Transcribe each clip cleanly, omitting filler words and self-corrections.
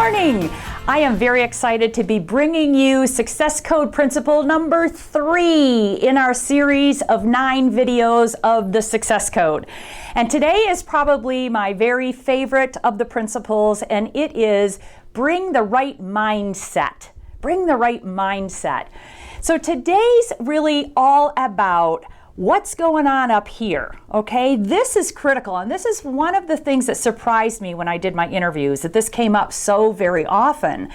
morning. I am very excited to be bringing you Success Code Principle number 3 in our series of 9 videos of the Success Code. And today is probably my very favorite of the principles, and it is bring the right mindset. Bring the right mindset. So today's really all about what's going on up here, okay? This is critical, and this is one of the things that surprised me when I did my interviews, that this came up so very often.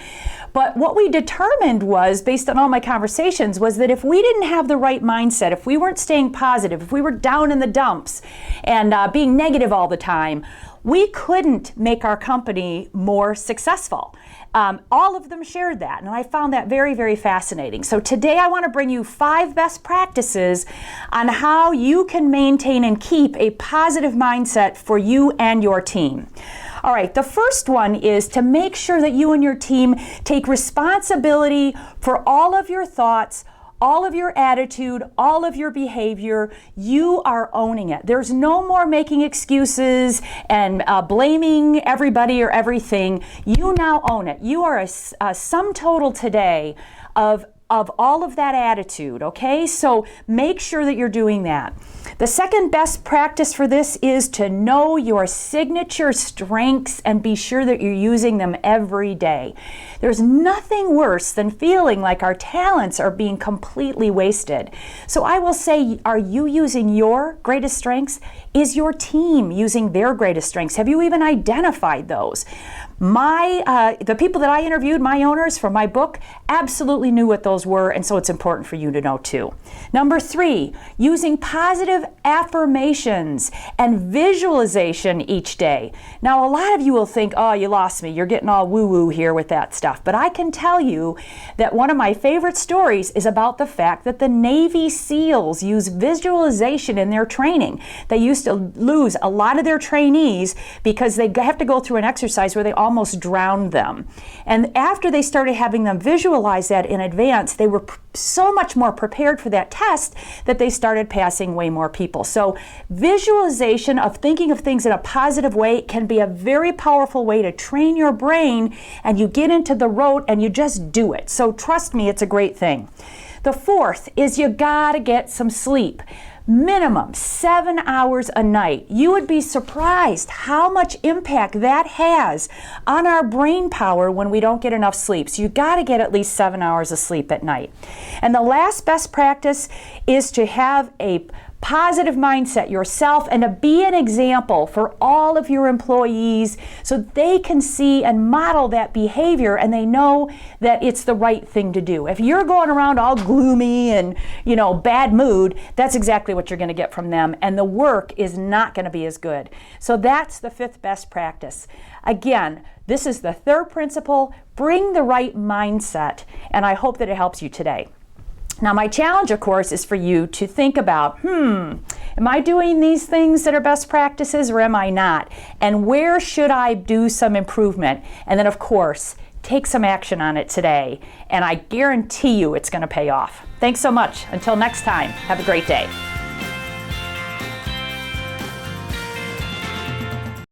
But what we determined was, based on all my conversations, was that if we didn't have the right mindset, if we weren't staying positive, if we were down in the dumps and being negative all the time, we couldn't make our company more successful. All of them shared that, and I found that very, very fascinating. So today I want to bring you 5 best practices on how you can maintain and keep a positive mindset for you and your team. All right, the first one is to make sure that you and your team take responsibility for all of your thoughts, all of your attitude, all of your behavior. You are owning it. There's no more making excuses and blaming everybody or everything. You now own it. You are a sum total today of all of that attitude, okay? So make sure that you're doing that. The second best practice for this is to know your signature strengths and be sure that you're using them every day. There's nothing worse than feeling like our talents are being completely wasted. So I will say, are you using your greatest strengths? Is your team using their greatest strengths? Have you even identified those? The people that I interviewed, my owners for my book, absolutely knew what those were, and so it's important for you to know too. Number 3, using positive affirmations and visualization each day. Now, a lot of you will think, oh, you lost me. You're getting all woo-woo here with that stuff. But I can tell you that one of my favorite stories is about the fact that the Navy SEALs use visualization in their training. They used to lose a lot of their trainees because they have to go through an exercise where they almost drowned them. And after they started having them visualize that in advance, they were so much more prepared for that test that they started passing way more people. So visualization of thinking of things in a positive way can be a very powerful way to train your brain, and you get into the rote and you just do it. So trust me, it's a great thing. The fourth is you gotta get some sleep. Minimum 7 hours a night. You would be surprised how much impact that has on our brain power when we don't get enough sleep. So you got to get at least 7 hours of sleep at night. And the last best practice is to have a positive mindset yourself and to be an example for all of your employees so they can see and model that behavior and they know that it's the right thing to do. If you're going around all gloomy and, bad mood, that's exactly what you're going to get from them, and the work is not going to be as good. So that's the 5th best practice. Again, this is the 3rd principle, bring the right mindset, and I hope that it helps you today. Now, my challenge, of course, is for you to think about, am I doing these things that are best practices or am I not? And where should I do some improvement? And then, of course, take some action on it today. And I guarantee you it's going to pay off. Thanks so much. Until next time, have a great day.